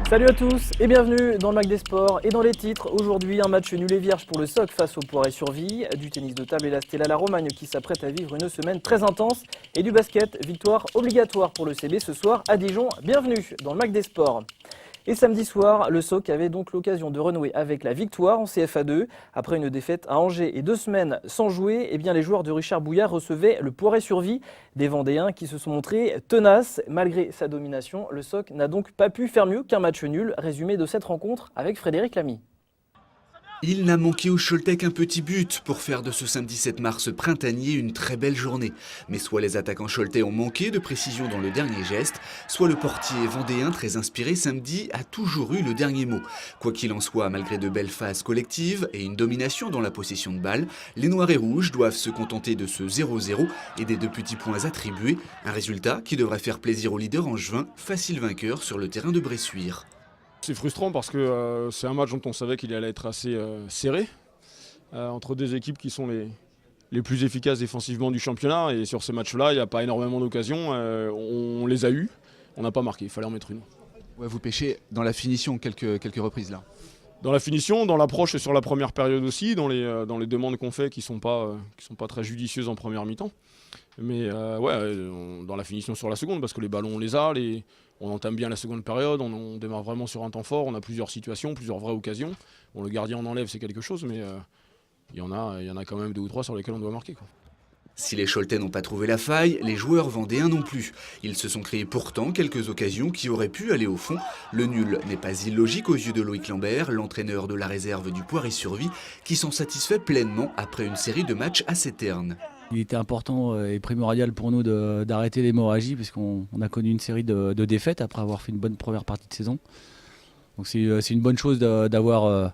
Salut à tous et bienvenue dans le Mac des Sports et dans les titres. Aujourd'hui, un match nul et vierge pour le SOC face au Poiré-sur-Vie, du tennis de table et la Stella La Romagne qui s'apprête à vivre une semaine très intense et du basket, victoire obligatoire pour le CB ce soir à Dijon. Bienvenue dans le Mac des Sports. Et samedi soir, le SOC avait donc l'occasion de renouer avec la victoire en CFA2. Après une défaite à Angers et 2 semaines sans jouer, eh bien les joueurs de Richard Bouillard recevaient le Poiré-sur-Vie, des Vendéens qui se sont montrés tenaces. Malgré sa domination, le SOC n'a donc pas pu faire mieux qu'un match nul. Résumé de cette rencontre avec Frédéric Lamy. Il n'a manqué au Choletais qu'un petit but pour faire de ce samedi 7 mars printanier une très belle journée. Mais soit les attaquants choletais ont manqué de précision dans le dernier geste, soit le portier vendéen très inspiré samedi a toujours eu le dernier mot. Quoi qu'il en soit, malgré de belles phases collectives et une domination dans la possession de balle, les Noirs et Rouges doivent se contenter de ce 0-0 et des 2 petits points attribués, un résultat qui devrait faire plaisir aux leaders angevins, facile vainqueur sur le terrain de Bressuire. C'est frustrant parce que c'est un match dont on savait qu'il allait être assez serré entre deux équipes qui sont les plus efficaces défensivement du championnat. Et sur ces matchs-là, il n'y a pas énormément d'occasions. On les a eues, on n'a pas marqué, il fallait en mettre une. Ouais, vous pêchez dans la finition quelques reprises là. Dans la finition, dans l'approche et sur la première période aussi, dans les demandes qu'on fait qui sont pas très judicieuses en première mi-temps. Mais dans la finition sur la seconde, parce que les ballons on les a, on entame bien la seconde période, on démarre vraiment sur un temps fort, on a plusieurs situations, plusieurs vraies occasions. Bon, le gardien en enlève, c'est quelque chose, mais il y en a quand même 2 ou 3 sur lesquels on doit marquer, quoi. Si les Choletais n'ont pas trouvé la faille, les joueurs vendéens non plus. Ils se sont créés pourtant quelques occasions qui auraient pu aller au fond. Le nul n'est pas illogique aux yeux de Loïc Lambert, l'entraîneur de la réserve du Poiré-sur-Vie, qui s'en satisfait pleinement après une série de matchs assez ternes. Il était important et primordial pour nous d'arrêter l'hémorragie puisqu'on a connu une série de défaites après avoir fait une bonne première partie de saison. Donc c'est une bonne chose d'avoir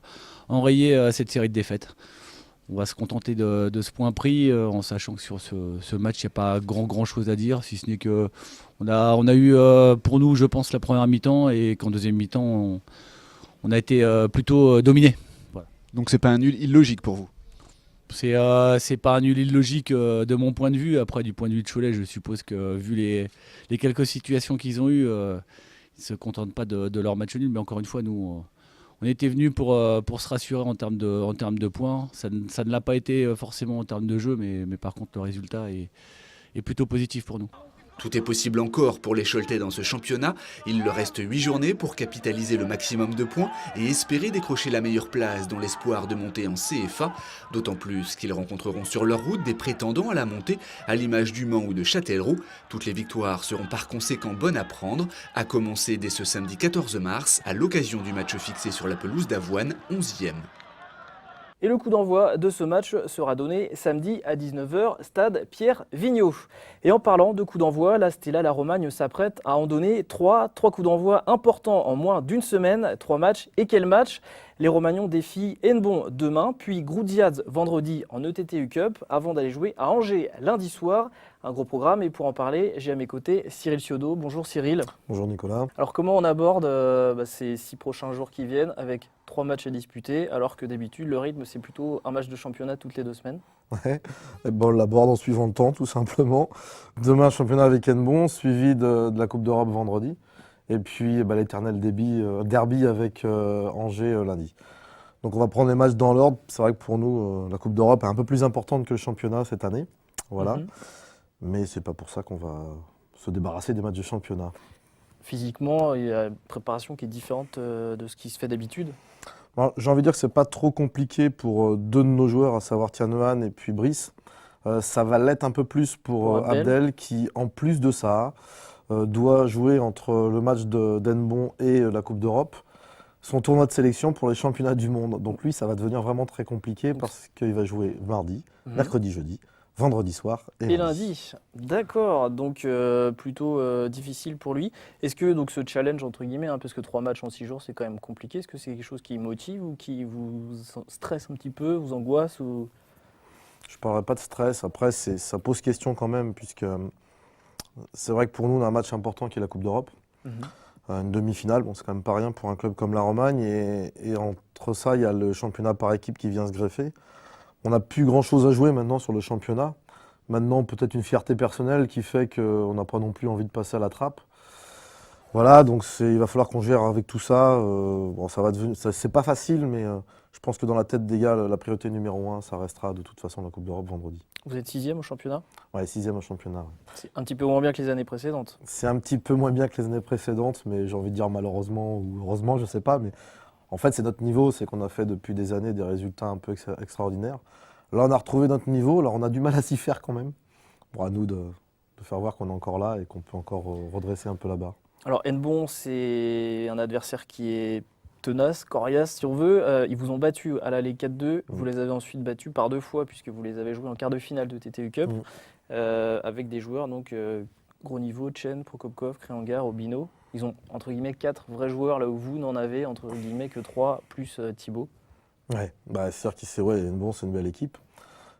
enrayé cette série de défaites. On va se contenter de ce point pris en sachant que sur ce match il n'y a pas grand chose à dire, si ce n'est qu'on a eu pour nous je pense la première mi-temps et qu'en deuxième mi-temps on a été plutôt dominé. Voilà. Donc c'est pas un nul illogique pour vous? C'est pas un nul illogique de mon point de vue. Après, du point de vue de Cholet, je suppose que vu les quelques situations qu'ils ont eues, ils ne se contentent pas de leur match nul. Mais encore une fois, nous, on était venus pour se rassurer en termes de points. Ça ne l'a pas été forcément en termes de jeu, mais par contre, le résultat est plutôt positif pour nous. Tout est possible encore pour les Choletais dans ce championnat. Il leur reste 8 journées pour capitaliser le maximum de points et espérer décrocher la meilleure place dans l'espoir de monter en CFA. D'autant plus qu'ils rencontreront sur leur route des prétendants à la montée, à l'image du Mans ou de Châtellerault. Toutes les victoires seront par conséquent bonnes à prendre, à commencer dès ce samedi 14 mars, à l'occasion du match fixé sur la pelouse d'Avoine, 11e. Et le coup d'envoi de ce match sera donné samedi à 19h, stade Pierre Vigneault. Et en parlant de coup d'envoi, la Stella La Romagne s'apprête à en donner 3 coups d'envoi importants en moins d'une semaine, 3 matchs. Et quel match? Les Romagnons défient Hennebont demain, puis Groudiaz vendredi en ETTU Cup, avant d'aller jouer à Angers lundi soir. Un gros programme, et pour en parler, j'ai à mes côtés Cyril Ciodo. Bonjour Cyril. Bonjour Nicolas. Alors comment on aborde ces 6 prochains jours qui viennent avec 3 matchs à disputer, alors que d'habitude le rythme c'est plutôt un match de championnat toutes les 2 semaines? Ouais, on l'aborde en suivant le temps tout simplement. Demain championnat avec Hennebont, suivi de la Coupe d'Europe vendredi. Et puis l'éternel derby avec Angers lundi. Donc on va prendre les matchs dans l'ordre. C'est vrai que pour nous, la Coupe d'Europe est un peu plus importante que le championnat cette année. Voilà. Mais c'est pas pour ça qu'on va se débarrasser des matchs de championnat. Physiquement, il y a une préparation qui est différente de ce qui se fait d'habitude. J'ai envie de dire que c'est pas trop compliqué pour 2 de nos joueurs, à savoir Tianoan et puis Brice. Ça va l'être un peu plus pour Abdel qui, en plus de ça, doit jouer entre le match d'Hennebont et la Coupe d'Europe son tournoi de sélection pour les championnats du monde. Donc lui, ça va devenir vraiment très compliqué parce qu'il va jouer mardi, mercredi, jeudi, vendredi soir et lundi. D'accord, donc plutôt difficile pour lui. Est-ce que donc, ce challenge, entre guillemets, parce que 3 matchs en 6 jours, c'est quand même compliqué, est-ce que c'est quelque chose qui motive ou qui vous stresse un petit peu, vous angoisse ou... Je ne parlerai pas de stress. Après, ça pose question quand même, puisque c'est vrai que pour nous, on a un match important qui est la Coupe d'Europe. Une demi-finale, c'est quand même pas rien pour un club comme la Romagne. Et entre ça, il y a le championnat par équipe qui vient se greffer. On n'a plus grand-chose à jouer maintenant sur le championnat. Maintenant, peut-être une fierté personnelle qui fait qu'on n'a pas non plus envie de passer à la trappe. Voilà, donc il va falloir qu'on gère avec tout ça. Bon, c'est pas facile, mais je pense que dans la tête des gars, la priorité numéro 1, ça restera de toute façon la Coupe d'Europe vendredi. Vous êtes 6e au championnat? Ouais, 6e au championnat. Ouais. C'est un petit peu moins bien que les années précédentes. C'est un petit peu moins bien que les années précédentes, mais j'ai envie de dire malheureusement ou heureusement, je sais pas. Mais en fait, c'est notre niveau, c'est qu'on a fait depuis des années des résultats un peu extraordinaires. Là, on a retrouvé notre niveau, alors on a du mal à s'y faire quand même. Bon, à nous de faire voir qu'on est encore là et qu'on peut encore redresser un peu la barre. Alors Hennebont, c'est un adversaire qui est tenace, coriace si on veut. Ils vous ont battu à l'aller 4-2. Vous les avez ensuite battus par 2 fois puisque vous les avez joués en quart de finale de TTU Cup avec des joueurs donc gros niveau, Chen, Prokopkov, Kriangar, Obino. Ils ont entre guillemets 4 vrais joueurs là où vous n'en avez entre guillemets que 3 plus Thibaut. Ouais, bah, c'est-à-dire Hennebont, c'est une belle équipe.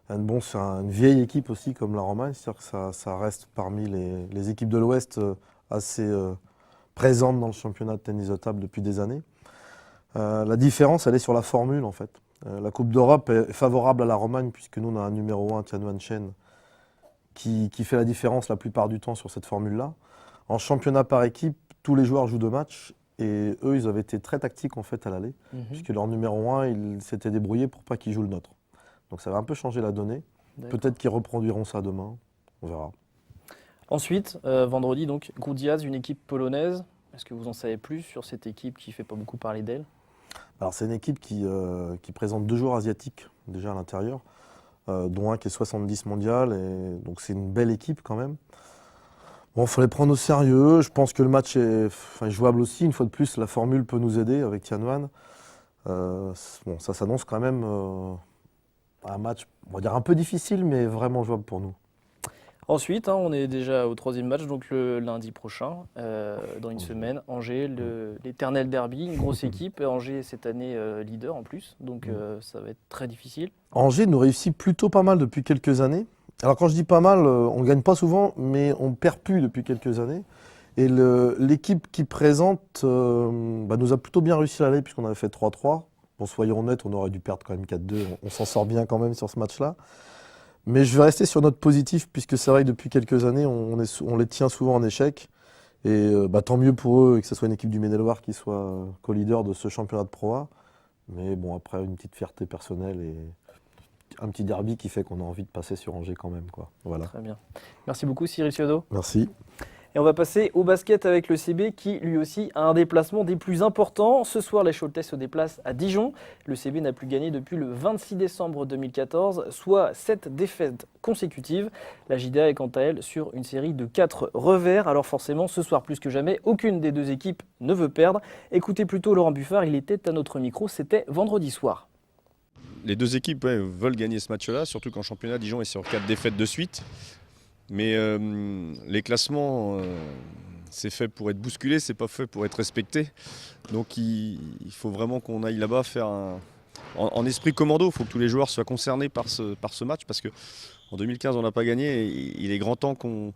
Hennebont, c'est une vieille équipe aussi comme la Romagne, c'est-à-dire que ça reste parmi les équipes de l'Ouest assez présente dans le championnat de tennis de table depuis des années. La différence, elle est sur la formule en fait. La Coupe d'Europe est favorable à la Romagne puisque nous on a un numéro 1, Tianwan Chen, qui fait la différence la plupart du temps sur cette formule-là. En championnat par équipe, tous les joueurs jouent 2 matchs et eux, ils avaient été très tactiques en fait à l'aller, puisque leur numéro 1, ils s'étaient débrouillés pour pas qu'ils jouent le nôtre. Donc ça va un peu changer la donnée. Peut-être qu'ils reproduiront ça demain, on verra. Ensuite, vendredi, donc, Grudziądz, une équipe polonaise. Est-ce que vous en savez plus sur cette équipe qui ne fait pas beaucoup parler d'elle? Alors, c'est une équipe qui présente 2 joueurs asiatiques déjà à l'intérieur, dont un qui est 70 mondial. Et donc, c'est une belle équipe quand même. Bon, il faut les prendre au sérieux. Je pense que le match est jouable aussi. Une fois de plus, la formule peut nous aider avec Tianwan. Bon, ça s'annonce quand même un match, on va dire un peu difficile, mais vraiment jouable pour nous. Ensuite, on est déjà au 3e match, donc le lundi prochain, dans une semaine. Angers, l'éternel derby, une grosse équipe. Angers, cette année, leader en plus, donc ça va être très difficile. Angers nous réussit plutôt pas mal depuis quelques années. Alors quand je dis pas mal, on ne gagne pas souvent, mais on perd plus depuis quelques années. Et l'équipe qui présente nous a plutôt bien réussi à l'aller, puisqu'on avait fait 3-3. Bon, soyons honnêtes, on aurait dû perdre quand même 4-2. On s'en sort bien quand même sur ce match-là. Mais je vais rester sur notre positif, puisque c'est vrai que depuis quelques années, on les tient souvent en échec. Et tant mieux pour eux, et que ce soit une équipe du Maine-et-Loire qui soit co-leader de ce championnat de Pro A. Mais bon, après, une petite fierté personnelle et un petit derby qui fait qu'on a envie de passer sur Angers quand même, quoi. Voilà. Très bien. Merci beaucoup, Cyril Ciodo. Merci. Et on va passer au basket avec le CB qui, lui aussi, a un déplacement des plus importants. Ce soir, les Choletais se déplacent à Dijon. Le CB n'a plus gagné depuis le 26 décembre 2014, soit 7 défaites consécutives. La JDA est quant à elle sur une série de 4 revers. Alors forcément, ce soir, plus que jamais, aucune des 2 équipes ne veut perdre. Écoutez plutôt Laurent Buffard, il était à notre micro, c'était vendredi soir. Les 2 équipes veulent gagner ce match-là, surtout qu'en championnat, Dijon est sur 4 défaites de suite. Mais les classements, c'est fait pour être bousculé, c'est pas fait pour être respecté. Donc il faut vraiment qu'on aille là-bas faire en esprit commando. Il faut que tous les joueurs soient concernés par ce match, parce qu'en 2015 on n'a pas gagné. Et il est grand temps qu'on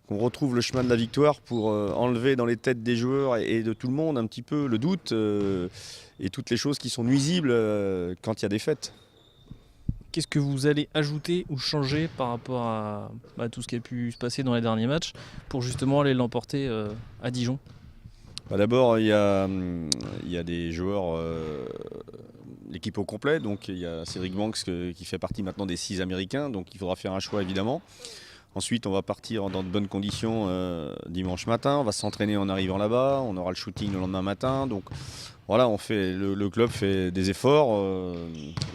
retrouve le chemin de la victoire pour enlever dans les têtes des joueurs et de tout le monde un petit peu le doute et toutes les choses qui sont nuisibles quand il y a des fêtes. Qu'est-ce que vous allez ajouter ou changer par rapport à tout ce qui a pu se passer dans les derniers matchs pour justement aller l'emporter à Dijon? D'abord, il y a des joueurs, l'équipe au complet. Donc il y a Cédric Banks qui fait partie maintenant des 6 Américains. Donc il faudra faire un choix évidemment. Ensuite, on va partir dans de bonnes conditions dimanche matin. On va s'entraîner en arrivant là-bas. On aura le shooting le lendemain matin. Donc voilà, le club fait des efforts.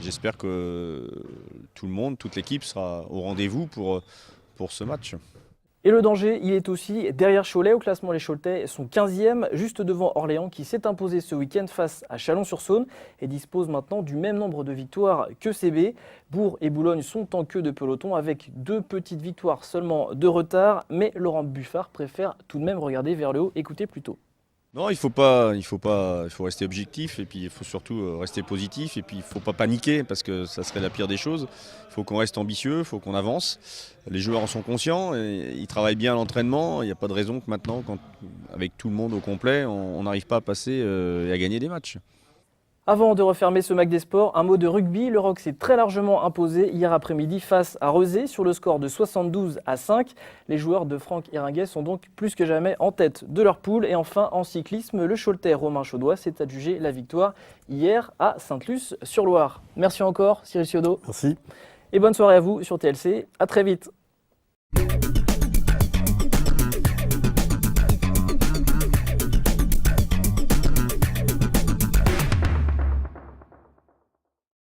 J'espère que tout le monde, toute l'équipe sera au rendez-vous pour ce match. Et le danger, il est aussi derrière Cholet. Au classement, les Choletais sont 15e, juste devant Orléans qui s'est imposé ce week-end face à Chalon-sur-Saône et dispose maintenant du même nombre de victoires que CB. Bourg et Boulogne sont en queue de peloton avec 2 petites victoires seulement de retard. Mais Laurent Buffard préfère tout de même regarder vers le haut. Écoutez plutôt. Non, il faut rester objectif et puis il faut surtout rester positif et puis il ne faut pas paniquer parce que ça serait la pire des choses. Il faut qu'on reste ambitieux, il faut qu'on avance. Les joueurs en sont conscients et ils travaillent bien à l'entraînement. Il n'y a pas de raison que maintenant, avec tout le monde au complet, on n'arrive pas à passer et à gagner des matchs. Avant de refermer ce Mac des Sports, un mot de rugby. Le ROC s'est très largement imposé hier après-midi face à Rezé sur le score de 72-5. Les joueurs de Franck Héringuet sont donc plus que jamais en tête de leur poule. Et enfin, en cyclisme, le Choletais Romain Chaudois s'est adjugé la victoire hier à Sainte-Luce-sur-Loire. Merci encore, Cyril Ciodo. Merci. Et bonne soirée à vous sur TLC. À très vite.